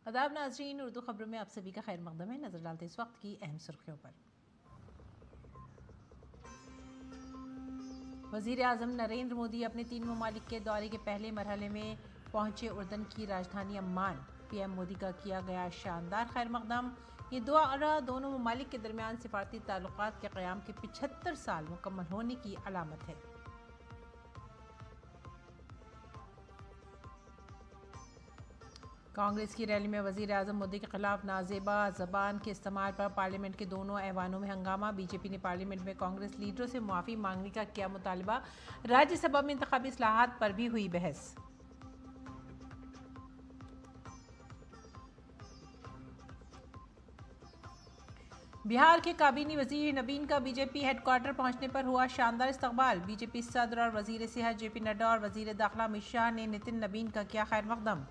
आदाब नाज़रीन, उर्दू खबरों में आप सभी का खैर मकदम है। नजर डालते इस वक्त की अहम सुर्खियों पर। वज़ीर आज़म नरेंद्र मोदी अपने 3 ममालिक के दौरे के पहले मरहले में पहुंचे उर्दन की राजधानी अम्मान। पीएम मोदी का किया गया शानदार खैर मकदम। ये दौरा दोनों ममालिक के दरमियान सिफारती ताल्लुकात के क़याम के 75 साल मुकम्मल होने की अलामत है। कांग्रेस की रैली में वज़ीर आज़म मोदी के खिलाफ नाजेबा ज़बान के इस्तेमाल पर पार्लियामेंट के दोनों ऐवानों में हंगामा। बीजेपी ने पार्लियामेंट में कांग्रेस लीडरों से मुआफ़ी मांगने का किया मुतालबा। राज्यसभा में इंतखाबी इस्लाहात पर भी हुई बहस। बिहार के काबीनी वजीर नबीन का बीजेपी हेडक्वार्टर पहुंचने पर हुआ शानदार इस्तकबाल। बीजेपी सदर और वजीर सेहत जेपी नड्डा और वजीर दाखिला अमित शाह ने नितिन नबीन का किया खैर मकदम।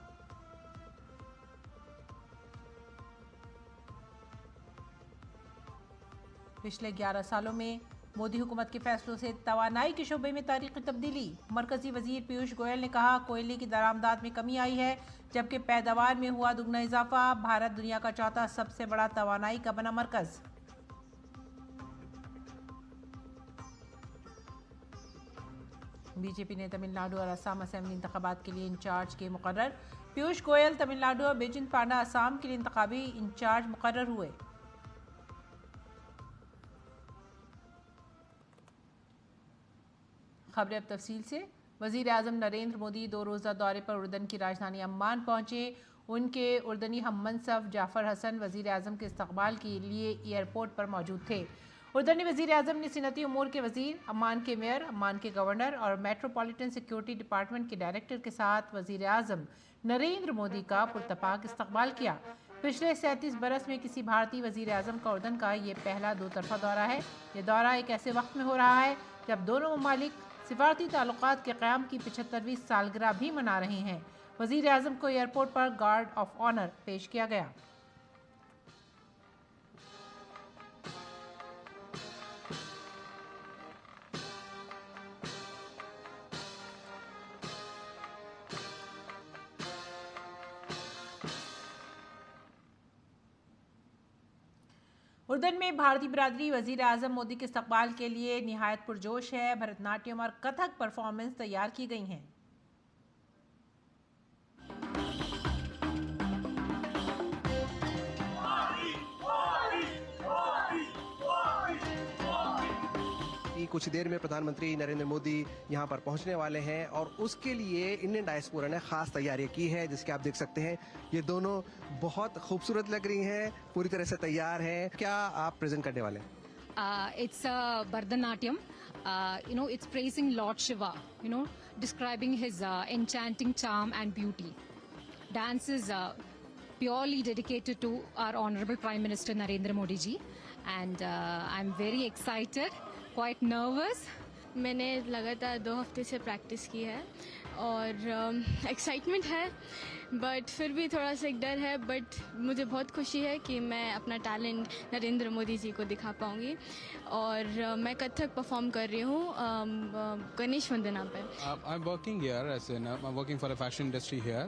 पिछले 11 सालों में मोदी हुकूमत के फैसलों से तवानाई के शोबे में तारीखी तब्दीली। मरकजी वजीर पीयूष गोयल ने कहा, कोयले की दरामदाद में कमी आई है जबकि पैदावार में हुआ दुगना इजाफा। भारत दुनिया का चौथा सबसे बड़ा तवानाई का बना मरकज। बीजेपी ने तमिलनाडु और असम असेंबली इंतखाबात के लिए इंचार्ज के मुकर्रर। पीयूष गोयल तमिलनाडु और बैजंत पांडा असम के लिए इंतखाबी इंचार्ज मुकर्रर हुए। खबरें अब तफसील से। वज़ीर आज़म नरेंद्र मोदी 2 रोज़ा दौरे पर उर्दन की राजधानी अम्मान पहुंचे। उनके उर्दनी हम मनसब जाफ़र हसन वज़ीर आज़म के इस्तकबाल के लिए एयरपोर्ट पर मौजूद थे। उर्दनी वज़ीर आज़म ने सिनती उमूर के वज़ीर, अम्मान के मेयर, अम्मान के गवर्नर और मेट्रोपॉलिटन सिक्योरिटी डिपार्टमेंट के डायरेक्टर के साथ वज़ीर आज़म नरेंद्र मोदी का पुरतपाक इस्तकबाल किया। पिछले 37 बरस में किसी भारतीय वज़ीर आज़म का उर्दन का ये पहला 2 तरफ़ा दौरा है। ये दौरा एक ऐसे वक्त में हो रहा है जब दोनों ममालिक सिफारती ताल्लुकात के क़याम की 75वीं सालगिरह भी मना रहे हैं। वज़ीर आज़म को एयरपोर्ट पर गार्ड ऑफ ऑनर पेश किया गया। उर्दन में भारतीय बिरादरी वज़ीर आज़म मोदी के इस्तकबाल के लिए निहायत पुरजोश है। भरतनाट्यम और कथक परफॉर्मेंस तैयार की गई हैं। कुछ देर में प्रधानमंत्री नरेंद्र मोदी यहां पर पहुंचने वाले हैं और उसके लिए इंडियन डायस्पोरा ने खास तैयारियां की है, जिसके आप देख सकते हैं ये दोनों बहुत खूबसूरत लग रही हैं, पूरी तरह से तैयार हैं। क्या आप प्रेजेंट करने वाले हैं? It's Bharatanatyam. It's praising Lord Shiva, describing his enchanting charm and beauty. Dance is purely dedicated to our Honorable Prime Minister Narendra Modi ji. And I'm very excited, quite nervous. मैंने लगातार 2 हफ्ते से practice की है और excitement है, but फिर भी थोड़ा सा एक डर है। बट मुझे बहुत खुशी है कि मैं अपना टैलेंट नरेंद्र मोदी जी को दिखा पाऊंगी। और मैं कथक परफॉर्म कर रही हूँ गणेश वंदना पे। I'm working here I'm working for a fashion industry here,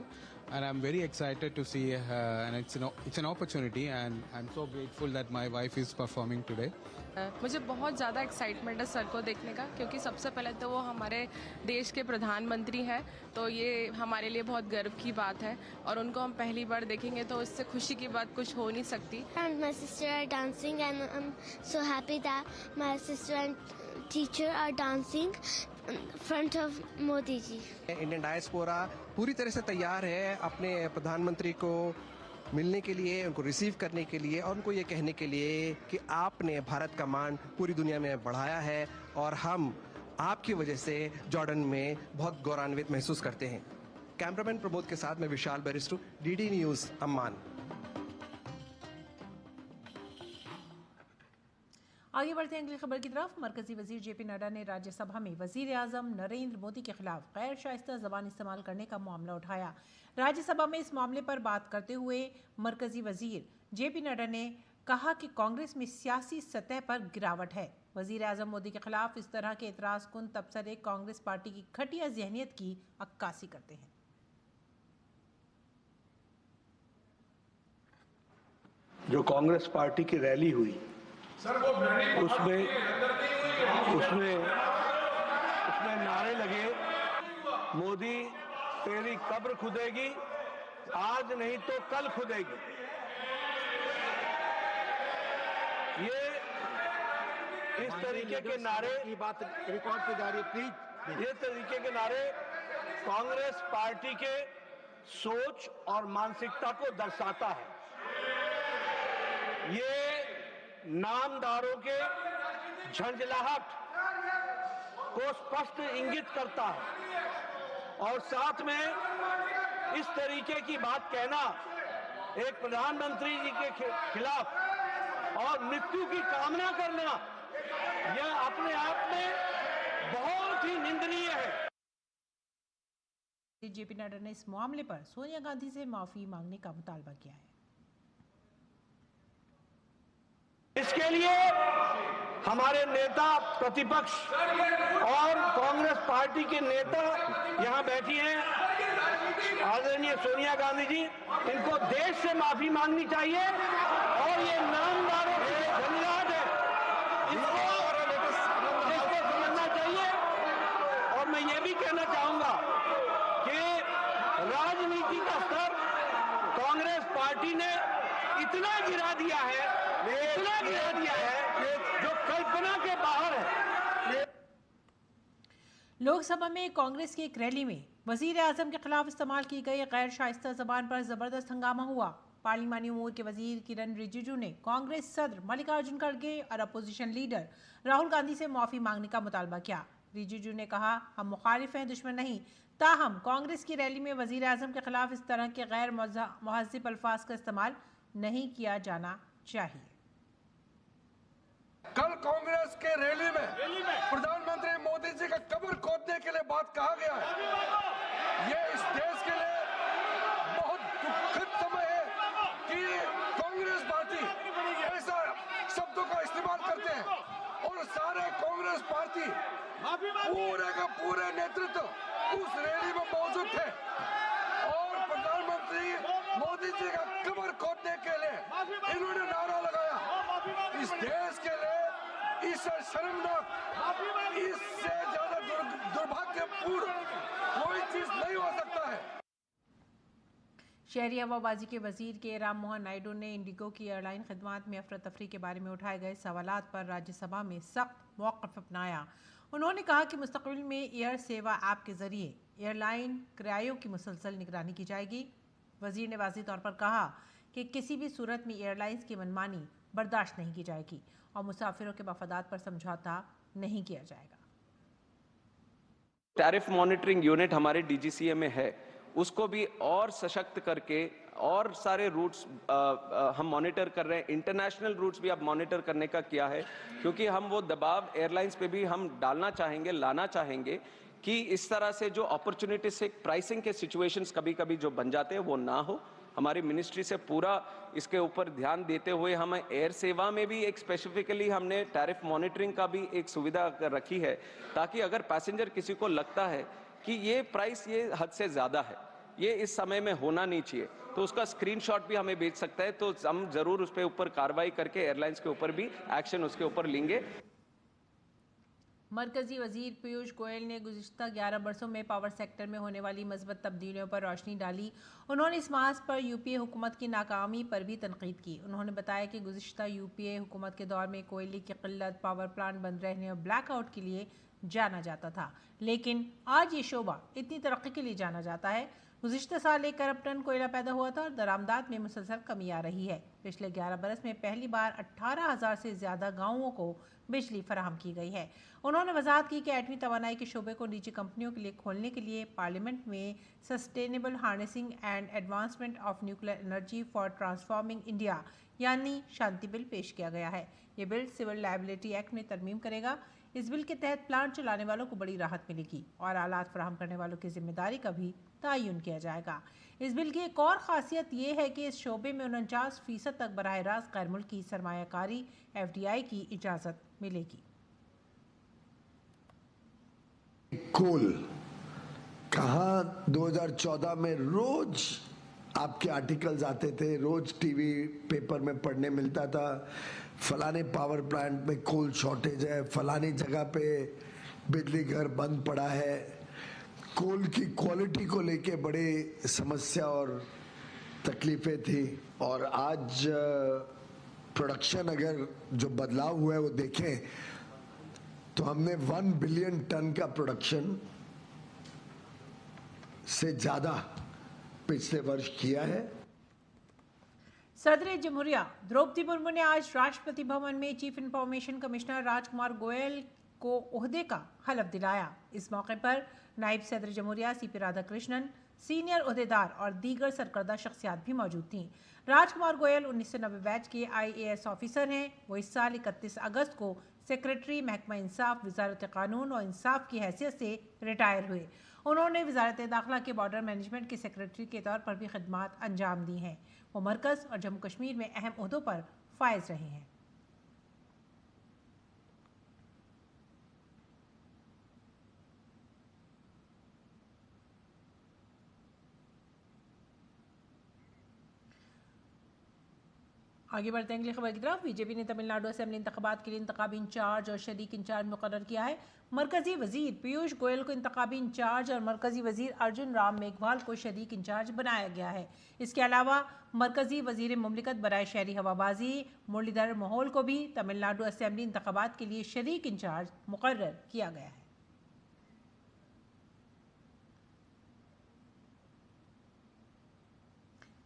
and I'm very excited to see and it's an opportunity, and I'm so grateful that my wife is performing today. मुझे बहुत ज़्यादा excitement है sir को देखने का, क्योंकि सबसे पहले तो वो हमारे देश के प्रधानमंत्री हैं, तो ये हमारे लिए बहुत गर्व की बात है। और उनको हम पहली बार देखेंगे तो इससे खुशी की बात कुछ हो नहीं सकती। And my sister are dancing and I'm so happy that my sister and teacher are dancing in front of Modi ji. Indian diaspora पूरी तरह से तैयार है अपने प्रधानमंत्री को मिलने के लिए, उनको रिसीव करने के लिए और उनको ये कहने के लिए कि आपने भारत का मान पूरी दुनिया में बढ़ाया है और हम आपकी वजह से जॉर्डन में बहुत गौरवान्वित महसूस करते हैं। कैमरामैन प्रमोद के साथ मैं विशाल बैरिस्टो, डीडी न्यूज़ अम्मान। आगे बढ़ते हैं अगली खबर की तरफ। मरकजी वजीर जेपी नड्डा ने राज्यसभा में वजीर आज़म नरेंद्र मोदी के खिलाफ गैर शाइस्ता ज़बान इस्तेमाल करने का मामला उठाया। राज्यसभा में इस मामले पर बात करते हुए मरकजी वजीर जेपी नड्डा ने कहा कि कांग्रेस में सियासी सतह पर गिरावट है। वजीर आज़म मोदी के खिलाफ इस तरह के एतराज़ कुन तबसरे कांग्रेस पार्टी की घटिया जहनियत की अक्कासी करते हैं। जो कांग्रेस पार्टी की रैली हुई उसमें नारे लगे, मोदी तेरी कब्र खुदेगी, आज नहीं तो कल खुदेगी। ये इस तरीके के नारे की बात रिकॉर्ड पे जा रही है, प्लीज। ये तरीके के नारे कांग्रेस पार्टी के सोच और मानसिकता को दर्शाता है। ये नामदारों के झंझलाहट को स्पष्ट इंगित करता है और साथ में इस तरीके की बात कहना एक प्रधानमंत्री जी के खिलाफ और मृत्यु की कामना करना, यह अपने आप में बहुत ही निंदनीय है। जेपी नड्डा ने इस मामले पर सोनिया गांधी से माफी मांगने का मुतालबा किया है। इसके लिए हमारे नेता प्रतिपक्ष और कांग्रेस पार्टी के नेता यहां बैठी हैं, आदरणीय सोनिया गांधी जी, इनको देश से माफी मांगनी चाहिए और ये नामदारों के झंझलाहट है, इसको समझना चाहिए। और मैं ये भी कहना चाहूंगा कि राजनीति का स्तर कांग्रेस पार्टी ने इतना गिरा दिया है जो कल्पना के बाहर है। लोकसभा में कांग्रेस की एक रैली में वजीर आजम के खिलाफ इस्तेमाल की गई गैर शाइस्ता जबान पर जबरदस्त हंगामा हुआ। पार्लिमानी उमूर के वजीर किरण रिजिजू ने कांग्रेस सदर मल्लिकार्जुन खड़गे और अपोजिशन लीडर राहुल गांधी से माफी मांगने का मुतालबा किया। रिजिजू ने कहा, हम मुखालिफ हैं, दुश्मन नहीं। ताहम कांग्रेस की रैली में वजीर आजम के खिलाफ इस तरह के गैर मुहज़्ज़िब अल्फाज का इस्तेमाल नहीं किया जाना चाहिए। कल कांग्रेस के रैली में प्रधानमंत्री मोदी जी का कब्र खोदने के लिए बात कहा गया है। ये इस देश के लिए बहुत दुखद समय है कि कांग्रेस पार्टी ऐसा शब्दों का इस्तेमाल करते हैं और सारे कांग्रेस पार्टी पूरे का पूरे नेतृत्व उस रैली में मौजूद थे और प्रधानमंत्री मोदी जी का कब्र खोदने के लिए इन्होंने नारा लगाया। इस देश के लिए इससे शर्मनाक, इससे ज्यादा दुर्भाग्यपूर्ण कोई चीज नहीं हो सकता है। शहरी हवाबाजी के वजीर के राम मोहन नायडू ने इंडिगो की एयरलाइन खदमात में अफरा तफरी के बारे में उठाए गए सवालात पर राज्यसभा में सख्त मौक़िफ़ अपनाया। उन्होंने कहा कि मुस्तक़बिल में एयर सेवा ऐप के जरिए एयरलाइन किरायों की मुसलसल निगरानी की जाएगी। वजीर ने वाज़ेह तौर पर कहा कि किसी भी सूरत में एयरलाइंस की मनमानी बर्दाश्त नहीं की जाएगी और मुसाफिरों के मफादात पर समझौता नहीं किया जाएगा। टैरिफ मॉनिटरिंग यूनिट हमारे डीजीसीए में है, उसको भी और सशक्त करके और सारे रूट्स हम मॉनिटर कर रहे हैं। इंटरनेशनल रूट्स भी अब मॉनिटर करने का किया है, क्योंकि हम वो दबाव एयरलाइंस पे भी हम डालना चाहेंगे, लाना चाहेंगे कि इस तरह से जो अपॉर्चुनिटी से प्राइसिंग के सिचुएशंस कभी कभी जो बन जाते हैं वो ना हो। हमारी मिनिस्ट्री से पूरा इसके ऊपर ध्यान देते हुए हम एयर सेवा में भी एक स्पेसिफिकली हमने टैरिफ मॉनिटरिंग का भी एक सुविधा रखी है, ताकि अगर पैसेंजर किसी को लगता है कि ये प्राइस ये हद से ज़्यादा है, ये इस समय में होना नहीं चाहिए, तो उसका स्क्रीनशॉट भी हमें भेज सकता है, तो हम ज़रूर उस पर ऊपर कार्रवाई करके एयरलाइंस के ऊपर भी एक्शन उसके ऊपर लेंगे। मरकजी वजीर पीयूष गोयल ने गुज़िश्ता 11 बरसों में पावर सेक्टर में होने वाली मज़बूत तब्दीलियों पर रोशनी डाली। उन्होंने इस मास पर यूपीए हुकूमत की नाकामी पर भी तनकीद की। उन्होंने बताया कि गुज़िश्ता यूपीए हुकूमत के दौर में कोयले की किल्लत, पावर प्लांट बंद रहने और ब्लैकआउट के लिए जाना जाता था, लेकिन आज ये शोबा इतनी तरक्की के लिए जाना जाता है। गुज़िश्ता साल 1 अरब टन कोयला पैदा हुआ था और दरामदात में मुसलसल कमी आ रही है। पिछले 11 बरस में पहली बार 18,000 से ज़्यादा गाँवों को बिजली फराहम की गई है। उन्होंने वजाहत की कि एटमी तवानाई के शोबे को निजी कंपनियों के लिए खोलने के लिए पार्लियामेंट में sustainable harnessing and advancement of nuclear energy for transforming India यानी शांति बिल पेश किया गया है। ये बिल सिविल लायबिलिटी एक्ट में तरमीम करेगा। इस बिल के तहत प्लांट चलाने वालों को बड़ी राहत मिलेगी और आलात फराहम करने वालों की जिम्मेदारी का भी तयन किया जाएगा। इस बिल की एक और खासियत ये है कि इस शोबे में 49% तक बराह रास्त गैर मुल्की सरमायाकारी FDI की इजाज़त मिलेगी। कोल कहाँ 2014 में रोज आपके आर्टिकल्स आते थे, रोज टीवी पेपर में पढ़ने मिलता था फलाने पावर प्लांट में कोल शॉर्टेज है, फलानी जगह पे बिजली घर बंद पड़ा है। कोल की क्वालिटी को लेके बड़े समस्या और तकलीफें थी। और आज प्रोडक्शन अगर जो बदलाव हुआ है वो देखें तो हमने 1 बिलियन टन का प्रोडक्शन से ज्यादा पिछले वर्ष किया है। सदर जमहूरिया द्रौपदी मुर्मू ने आज राष्ट्रपति भवन में चीफ इंफॉर्मेशन कमिश्नर राजकुमार गोयल को ओहदे का हलफ दिलाया। इस मौके पर नायब सदर जमहूरिया सीपी राधाकृष्णन, सीनियर ओहदेदार और दीगर सरकर्दा शख्सियात भी मौजूद थीं। राजकुमार गोयल 1990 बैच के IAS ऑफिसर हैं। वो इस साल 31 अगस्त को सेक्रेटरी महकमा इंसाफ वजारत कानून और इंसाफ की हैसियत से रिटायर हुए। उन्होंने वजारत दाखिला के बॉर्डर मैनेजमेंट के सेक्रेटरी के तौर पर भी खिदमात अंजाम दी हैं। वो मरकज़ और जम्मू कश्मीर में अहम ओहदों पर फायज रहे हैं। आगे बढ़ते हैं अगली खबर की तरफ। बीजेपी ने तमिलनाडु असेंबली इंतखाबात के लिए इंतखाबी इंचार्ज और शरीक इंचार्ज मुकर्रर किया है। मरकजी वजीर पीयूष गोयल को इंतखाबी इंचार्ज और मरकजी वजीर अर्जुन राम मेघवाल को शरीक इंचार्ज बनाया गया है। इसके अलावा मरकजी वजीर मुमलिकत बराए शहरी हवाबाजी मुरलीधर मोहोल को भी तमिलनाडु असेंबली इंतखाबात के लिए शरीक इंचार्ज मुकर्रर किया गया है।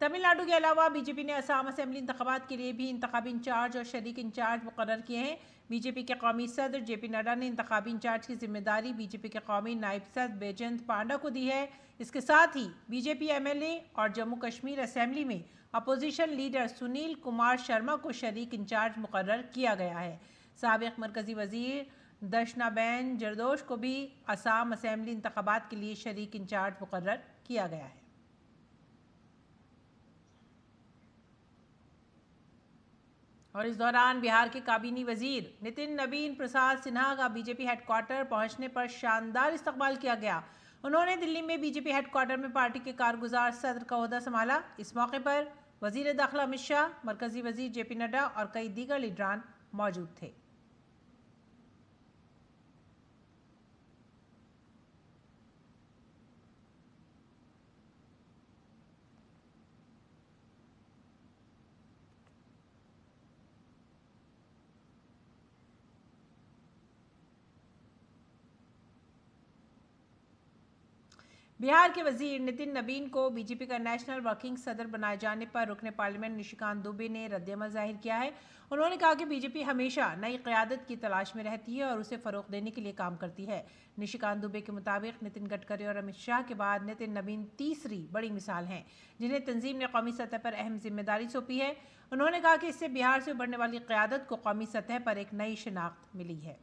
तमिलनाडु के अलावा बीजेपी ने असम असेंबली इंतखाबात के लिए भी इंतखाबी इंचार्ज और शरीक इंचार्ज मुकर्रर किए हैं। बीजेपी के कौमी सदर JP नड्डा ने इंतखाबी इंचार्ज की जिम्मेदारी बीजेपी के कौमी नायब सदर बैजयंत पांडा को दी है। इसके साथ ही बीजेपी MLA और जम्मू कश्मीर असेंबली में अपोजिशन लीडर सुनील कुमार शर्मा को शरीक इंचार्ज मुकर्रर किया गया है। साबिक मरकजी वजीर दशनाबेन जरदोश को भी असम असेंबली इंतखाबात के लिए शरीक इंचार्ज मुकर्रर किया गया है। और इस दौरान बिहार के काबीनी वजीर नितिन नवीन प्रसाद सिन्हा का बीजेपी हेडक्वार्टर पहुंचने पर शानदार इस्तकबाल किया गया। उन्होंने दिल्ली में बीजेपी हेडक्वार्टर में पार्टी के कारगुजार सदर का ओहदा संभाला। इस मौके पर वजीर दाखिला अमित शाह, मरकजी वजीर JP नड्डा और कई दीगर लीडरान मौजूद थे। बिहार के वजीर नितिन नवीन को बीजेपी का नेशनल वर्किंग सदर बनाए जाने पर रुकने पार्लियामेंट निशिकांत दुबे ने रद्द-ए-अमल जाहिर किया है। उन्होंने कहा कि बीजेपी हमेशा नई क़यादत की तलाश में रहती है और उसे फ़रोग़ देने के लिए काम करती है। निशिकांत दुबे के मुताबिक नितिन गडकरी और अमित शाह के बाद नितिन नवीन तीसरी बड़ी मिसाल हैं जिन्हें तंजीम ने कौमी सतह पर अहम जिम्मेदारी सौंपी है। उन्होंने कहा कि इससे बिहार से उभरने वाली क़यादत को कौमी सतह पर एक नई शिनाख्त मिली है।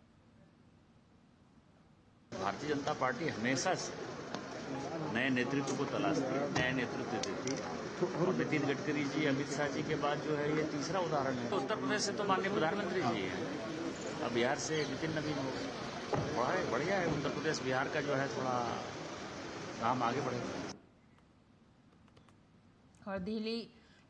भारतीय जनता पार्टी हमेशा से नए नेतृत्व को तलाशती है, नया नेतृत्व देती है और नितिन गडकरी जी, अमित शाह जी के बाद जो है ये तीसरा उदाहरण है। तो उत्तर प्रदेश से तो माननीय प्रधानमंत्री जी हैं, अब बिहार से नितिन नवीन हो बढ़िया है। उत्तर प्रदेश बिहार का जो है थोड़ा काम आगे बढ़ेगा। और दिल्ली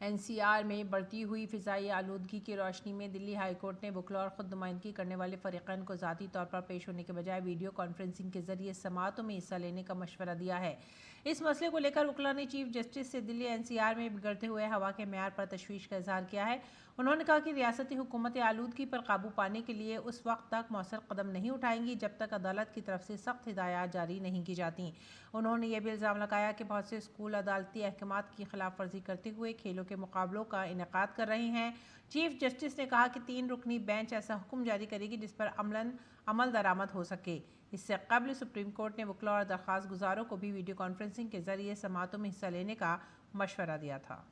NCR में बढ़ती हुई फ़िज़ाई आलूदगी की रोशनी में दिल्ली हाई कोर्ट ने वकला और ख़ुद नुमाइंदगी करने वाले फ़रीक़ैन को ज़ाती तौर पर पेश होने के बजाय वीडियो कॉन्फ्रेंसिंग के ज़रिए समाअतों में हिस्सा लेने का मशवरा दिया है। इस मसले को लेकर वकला ने चीफ जस्टिस से दिल्ली NCR में बिगड़ते हुए हवा के मेयार पर तशवीश का इजहार किया है। उन्होंने कहा कि रियासती हुकूमत आलूदगी पर काबू पाने के लिए उस वक्त तक मौसर कदम नहीं उठाएंगी जब तक अदालत की तरफ से सख्त हिदायत जारी नहीं की जाती। उन्होंने यह भी इल्ज़ाम लगाया कि बहुत से स्कूल अदालती अहकामात की खिलाफ वर्जी करते हुए खेलों के मुकाबलों का इनेकाद कर रहे हैं। चीफ जस्टिस ने कहा कि 3 रुकनी बेंच ऐसा हुक्म जारी करेगी जिस पर अमल दरामद हो सके। इससे कबल सुप्रीम कोर्ट ने वकला और दरख्वास्त गुजारों को भी वीडियो कॉन्फ्रेंसिंग के जरिए समाअतों में हिस्सा लेने का मशवरा दिया था।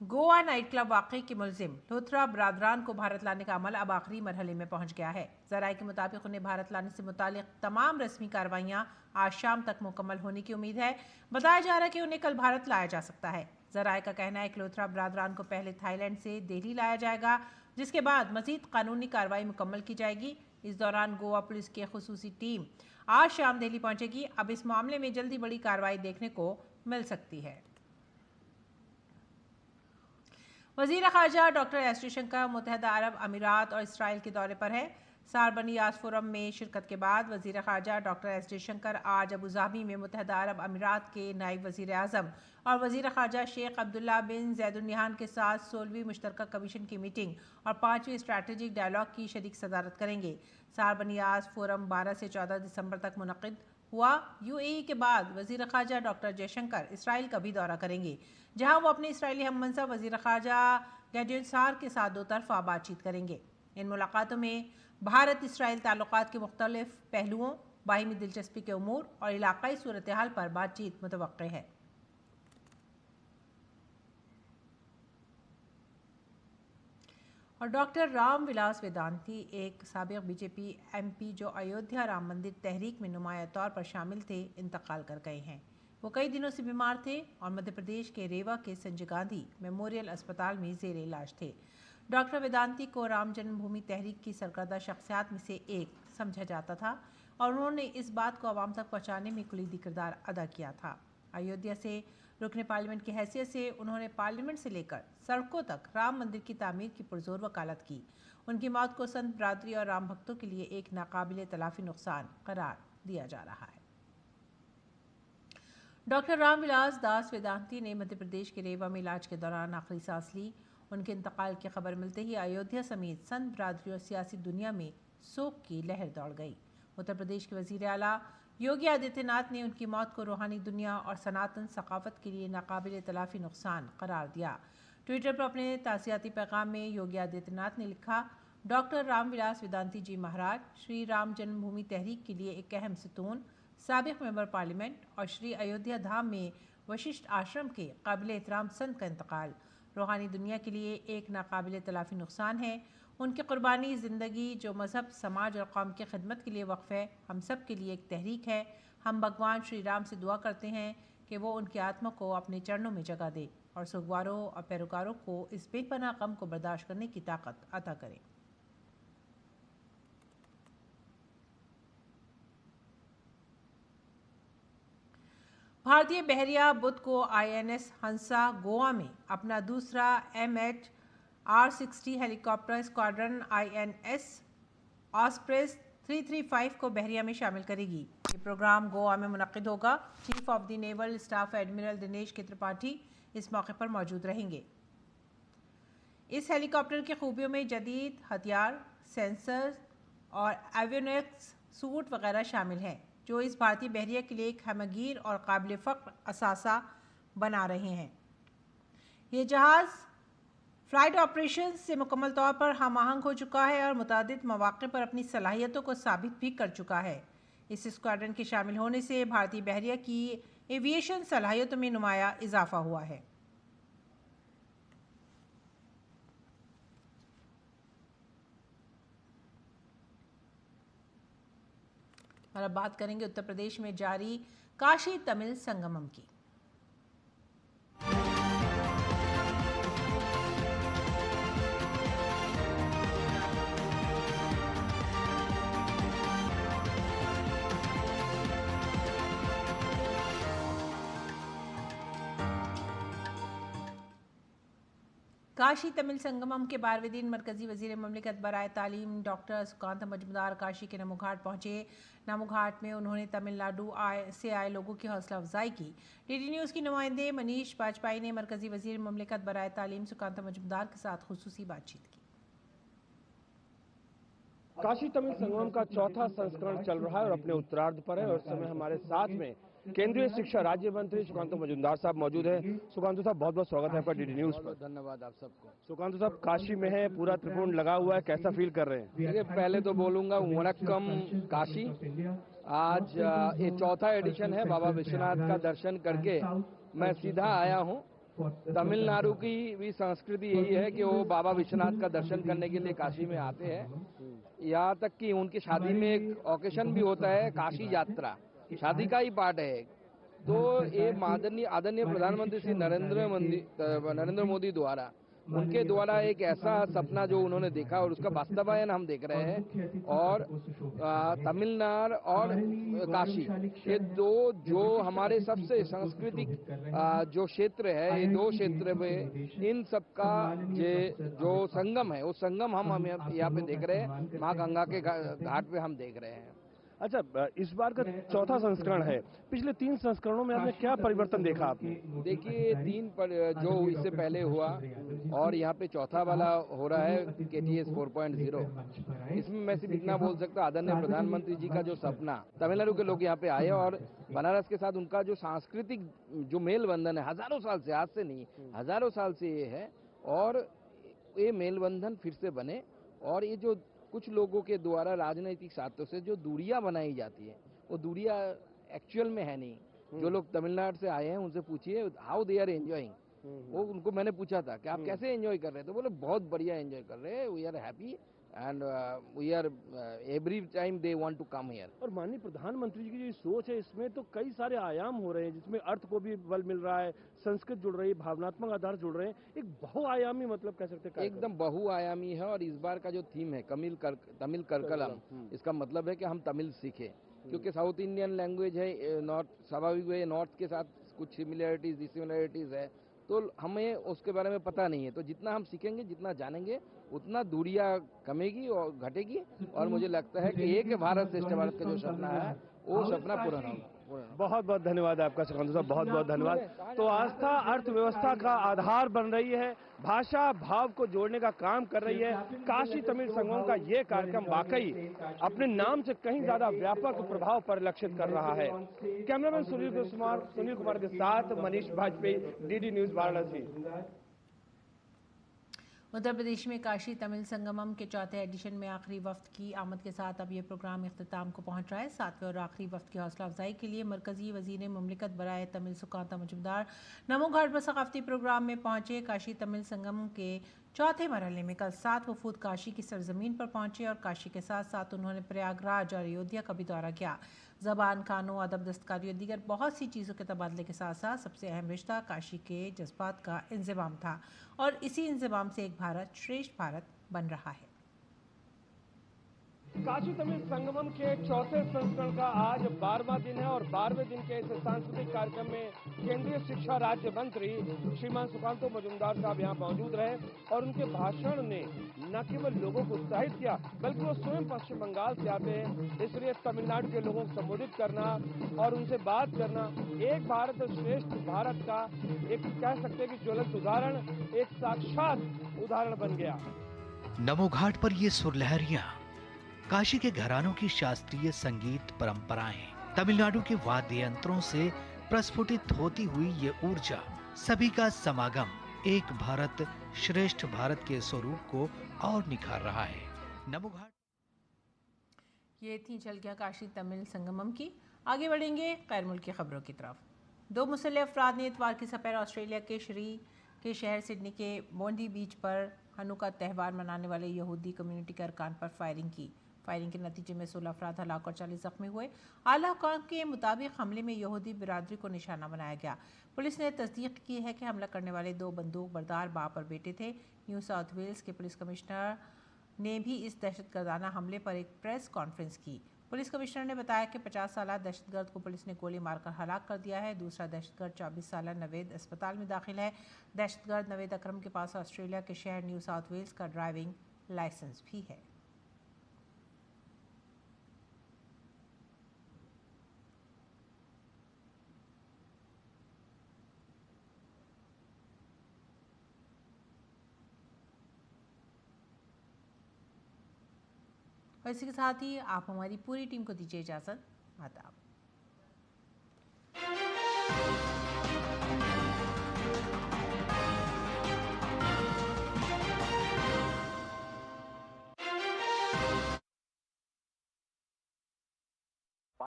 गोवा नाइट क्लब वाक़े के मुलजिम लोथरा बरादरान को भारत लाने का अमल अब आखिरी मरहले में पहुंच गया है। ज़राए के मुताबिक उन्हें भारत लाने से मुतालिक तमाम रस्मी कार्रवाइयां आज शाम तक मुकम्मल होने की उम्मीद है। बताया जा रहा है कि उन्हें कल भारत लाया जा सकता है। ज़राए का कहना है कि लोथरा बरादरान को पहले थाईलैंड से दिल्ली लाया जाएगा, जिसके बाद मज़ीद कानूनी कार्रवाई मुकम्मल की जाएगी। इस दौरान गोवा पुलिस की खुसूसी टीम आज शाम दिल्ली पहुंचेगी। अब इस मामले में जल्दी बड़ी कार्रवाई देखने को मिल सकती है। वज़ीर ख़ारजा डॉक्टर एस जयशंकर मुत्तहदा अरब अमीरात और इसराइल के दौरे पर है। सारबनियाज फोरम में शिरकत के बाद वज़ीर ख़ारजा डॉक्टर एस जयशंकर आज अबूधाबी में मुत्तहदा अरब अमीरात के नायब वज़ीर आज़म और वज़ीर ख़ारजा शेख अब्दुल्ला बिन ज़ैद अल नहयान के साथ 16वीं मुश्तरका कमीशन की मीटिंग और 5वीं स्ट्रैटेजिक डायलॉग की शरीक सदारत करेंगे। सारबनियाज फोरम 12 से 14 दिसंबर तक मुनक़िद हुआ। यूएई के बाद वज़ीर ख़ारजा डॉक्टर जयशंकर इसराइल का भी दौरा करेंगे, जहां वो अपने इसराइली हममंसब वज़ीर ख़ारजा गैडियन सार के साथ दो तरफ़ा बातचीत करेंगे। इन मुलाकातों में भारत इसराइल ताल्लुकात के मुख्तलिफ पहलुओं, बाहिमी दिलचस्पी के उमूर और इलाक़ाई सूरत हाल पर बातचीत मुतवक्के है। और डॉक्टर राम विलास वेदांती, एक साबिक़ बीजेपी एमपी जो अयोध्या राम मंदिर तहरीक में नुमाया तौर पर शामिल थे, इंतकाल कर गए हैं। वो कई दिनों से बीमार थे और मध्य प्रदेश के रेवा के संजय गांधी मेमोरियल अस्पताल में ज़ेर इलाज थे। डॉक्टर वेदांती को राम जन्मभूमि तहरीक की सरकर्दा शख्सियात में से एक समझा जाता था और उन्होंने इस बात को आवाम तक पहुँचाने में कुलीदी किरदार अदा किया था। अयोध्या से रुकने पार्लियामेंट की हैसियत से उन्होंने पार्लियामेंट से लेकर सड़कों तक राम मंदिर की तामीर की पुरजोर वकालत की। उनकी मौत को संत बरादरी और राम भक्तों के लिए एक नाकाबिले तलाफी नुकसान करार दिया जा रहा है। डॉक्टर रामविलास दास वेदांती ने मध्य प्रदेश के रेवा में इलाज के दौरान आखिरी सांस ली। उनके इंतकाल की खबर मिलते ही अयोध्या समेत संत बरादरी और सियासी दुनिया में शोक की लहर दौड़ गई। उत्तर प्रदेश के वज़ीर आला योगी आदित्यनाथ ने उनकी मौत को रूहानी दुनिया और सनातन सकाफत के लिए नाकाबिले तलाफी नुकसान करार दिया। ट्विटर पर अपने ताज़ियाती पैगाम में योगी आदित्यनाथ ने लिखा, डॉक्टर रामविलास वेदांती जी महाराज श्री राम जन्मभूमि तहरीक के लिए एक अहम सतून, साबिक़ मेंबर पार्लियामेंट और श्री अयोध्या धाम में वशिष्ठ आश्रम के काबिल एहतराम संत का इंतकाल रूहानी दुनिया के लिए एक नाकाबिले तलाफी नुकसान है। उनकी कुर्बानी ज़िंदगी जो मज़हब, समाज और कौम की खिदमत के लिए वक्फ़ है, हम सब के लिए एक तहरीक है। हम भगवान श्री राम से दुआ करते हैं कि वो उनकी आत्मा को अपने चरणों में जगह दे और सुगवारों और पैरोकारों को इस बेपनाह गम को बर्दाश्त करने की ताकत अता करें। भारतीय बहरिया बुध को INS हंसा गोवा में अपना दूसरा MH-R60 हेलीकॉप्टर स्क्वाड्रन INS ऑस्प्रेस 335 को बहरिया में शामिल करेगी। ये प्रोग्राम गोवा में मुनक़िद होगा। Chief of the naval staff admiral Dinesh के त्रिपाठी इस मौके पर मौजूद रहेंगे। इस हेलीकॉप्टर की खूबियों में जदीद हथियार, सेंसर और एवियोनिक्स सूट वगैरह शामिल हैं, जो इस भारतीय बहरिया के लिए एक हमगीर और काबिल फ़ख्र असासा बना रहे हैं। ये जहाज़ फ़्लाइट ऑपरेशंस से मुकम्मल तौर पर हम आहंग हो चुका है और मुतादिद मौक़े पर अपनी सलाहियतों को साबित भी कर चुका है। इस स्क्वाड्रन के शामिल होने से भारतीय बहरिया की एविएशन सलाहियतों में नुमाया इजाफा हुआ है। और अब बात करेंगे उत्तर प्रदेश में जारी काशी तमिल संगमम की। काशी तमिल संगमम के 12वें दिन मरकजी वजीर ममलिकत बराए तालीम डॉक्टर सुकांत मजूमदार काशी के नमो घाट पहुँचे। नमो घाट में उन्होंने तमिलनाडु से आए लोगों की हौसला अफजाई की। DD न्यूज़ की नुमाइंदे मनीष बाजपाई ने मरकजी वजीर ममलिकत बराए तालीम सुकांत मजूमदार के साथ खुसूसी बातचीत की। काशी तमिल संगमम का चौथा संस्करण चल रहा है और अपने उत्तरार्ध पर है और इस समय हमारे साथ में केंद्रीय शिक्षा राज्य मंत्री सुकांत मजूमदार साहब मौजूद हैं। सुकांत साहब, बहुत बहुत स्वागत है आपका DD न्यूज़ पर। धन्यवाद आप सबको। सुकांत साहब, काशी में है, पूरा त्रिकोण लगा हुआ है, कैसा फील कर रहे हैं? देखिए, पहले तो बोलूंगा वनक्कम काशी। आज ये चौथा एडिशन है। बाबा विश्वनाथ का दर्शन करके मैं सीधा आया हूँ। तमिलनाडु की भी संस्कृति यही है कि वो बाबा विश्वनाथ का दर्शन करने के लिए काशी में आते हैं। यहाँ तक कि उनकी शादी में एक ओकेशन भी होता है, काशी यात्रा, शादी का ही पार्ट है। तो ये आदरणीय प्रधानमंत्री श्री नरेंद्र मोदी द्वारा उनके द्वारा एक ऐसा सपना जो उन्होंने देखा और उसका वास्तवायन हम देख रहे हैं। और तमिलनाडु और काशी, ये दो जो हमारे सबसे सांस्कृतिक जो क्षेत्र है, ये दो क्षेत्र में इन सबका जो संगम है, वो संगम हम यहाँ पे देख रहे हैं, माँ गंगा के घाट पे हम देख रहे हैं। अच्छा, इस बार का चौथा संस्करण है, पिछले 3 संस्करणों में आपने क्या परिवर्तन देखा आपने? देखिए, 3 पर जो इससे पहले हुआ और यहाँ पे चौथा वाला हो रहा है KTS 4.0। इसमें मैं सिर्फ इतना बोल सकता हूँ, आदरणीय प्रधानमंत्री जी का जो सपना, तमिलनाडु के लोग यहाँ पे आए और बनारस के साथ उनका जो सांस्कृतिक जो मेल बंधन है, हजारों साल से, आज से नहीं हजारों साल से ये है, और ये मेल बंधन फिर से बने। और ये जो कुछ लोगों के द्वारा राजनीतिक स्वार्थों से जो दूरियां बनाई जाती है, वो दूरियां एक्चुअल में है नहीं। जो लोग तमिलनाडु से आए हैं उनसे पूछिए हाउ दे आर एंजॉइंग। वो उनको मैंने पूछा था कि आप कैसे एंजॉय कर रहे हैं, तो बोले बहुत बढ़िया एंजॉय कर रहे हैं, we are happy and we are every time they want to come here. और माननीय प्रधानमंत्री जी की जो सोच है, इसमें तो कई सारे आयाम हो रहे हैं, जिसमें अर्थ को भी बल मिल रहा है, संस्कृत जुड़ रही है, भावनात्मक आधार जुड़ रहे हैं, एक बहुआयामी मतलब कह सकते हैं। एकदम बहुआयामी है। और इस बार का जो थीम है तमिल करकलम, इसका मतलब है कि हम तमिल सीखें, क्योंकि साउथ इंडियन लैंग्वेज है, नॉर्थ स्वाभाविक वे नॉर्थ के साथ कुछ सिमिलरिटीज डिसिमिलरिटीज है, तो हमें उसके बारे में पता नहीं है। तो जितना हम सीखेंगे, जितना जानेंगे, उतना दूरियां कमेगी और घटेगी। और मुझे लगता है कि एक भारत श्रेष्ठ भारत का जो सपना है, वो सपना पूरा होगा। बहुत बहुत धन्यवाद आपका सुकांतु साहब, बहुत बहुत धन्यवाद। तो आस्था अर्थव्यवस्था का आधार बन रही है, भाषा भाव को जोड़ने का काम कर रही है। काशी तमिल संगम का ये कार्यक्रम वाकई अपने नाम से कहीं ज्यादा व्यापक प्रभाव परिलक्षित कर रहा है। कैमरामैन सुनील कुमार के साथ मनीष वाजपेयी, DD न्यूज वाराणसी। उत्तर प्रदेश में काशी तमिल संगमम के चौथे एडिशन में आखिरी वफ्त की आमद के साथ अब ये प्रोग्राम इख्तिताम को पहुंच रहा है। 7वें और आखिरी वफ्त की हौसला अफजाई के लिए मरकजी वजीर मुमलिकत बराए तमिल सुकांता मजुमदार नमो घाट पर सकाफती प्रोग्राम में पहुंचे। काशी तमिल संगम के चौथे मरहले में कल 7 वफूद काशी की सरजमीन पर पहुंचे और काशी के साथ साथ उन्होंने प्रयागराज और अयोध्या का भी दौरा किया। ज़बान, खानों, अदब, दस्तकारी और दीगर बहुत सी चीज़ों के तबादले के साथ साथ सबसे अहम रिश्ता काशी के जज्बात का इंज़िमाम था और इसी इंज़िमाम से एक भारत श्रेष्ठ भारत बन रहा है। काशी तमिल संगमम के चौथे संस्करण का आज 12वां दिन है और 12वें दिन के इस सांस्कृतिक कार्यक्रम में केंद्रीय शिक्षा राज्य मंत्री श्रीमान सुकांतो मजुमदार साहब यहाँ मौजूद रहे और उनके भाषण ने न केवल लोगों को उत्साहित किया, बल्कि वो स्वयं पश्चिम बंगाल से आते हैं, इसलिए तमिलनाडु के लोगों को संबोधित करना और उनसे बात करना एक भारत श्रेष्ठ भारत का एक कह सकते हैं कि ज्वलंत उदाहरण, एक साक्षात उदाहरण बन गया। नमो घाट पर ये सुरलहरियां काशी के घरानों की शास्त्रीय संगीत परंपराएं, तमिलनाडु के वाद्य यंत्रों से प्रस्फुटित होती हुई ये ऊर्जा, सभी का समागम एक भारत श्रेष्ठ भारत के स्वरूप को और निखार रहा है। नमो घाट। ये थी झलकियां काशी तमिल संगमम की। आगे बढ़ेंगे गैर मुल्की खबरों की तरफ। 2 मुसल्लह अफराद ने इतवार की सपहर ऑस्ट्रेलिया के शहर सिडनी के बोंडी बीच पर हनुका त्यौहार मनाने वाले यहूदी कम्युनिटी के अरकान पर फायरिंग की। फायरिंग के नतीजे में 16 अफराद हलाक और 40 जख्मी हुए। आला हुकाम के मुताबिक हमले में यहूदी बिरादरी को निशाना बनाया गया। पुलिस ने तस्दीक की है कि हमला करने वाले 2 बंदूक बरदार बाप और बेटे थे। न्यू साउथ वेल्स के पुलिस कमिश्नर ने भी इस दहशतगर्दाना हमले पर एक प्रेस कॉन्फ्रेंस की। पुलिस कमिश्नर ने बताया कि 50 साला दहशतगर्द को पुलिस ने गोली मारकर हलाक कर दिया है। दूसरा दहशतगर्द 24 साला नवेद अस्पताल में दाखिल है। दहशतगर्द नवेद अकरम के पास ऑस्ट्रेलिया के शहर न्यू साउथ वेल्स का ड्राइविंग लाइसेंस भी है। और इसी के साथ ही आप हमारी पूरी टीम को दीजिए इजाज़त। आदाब।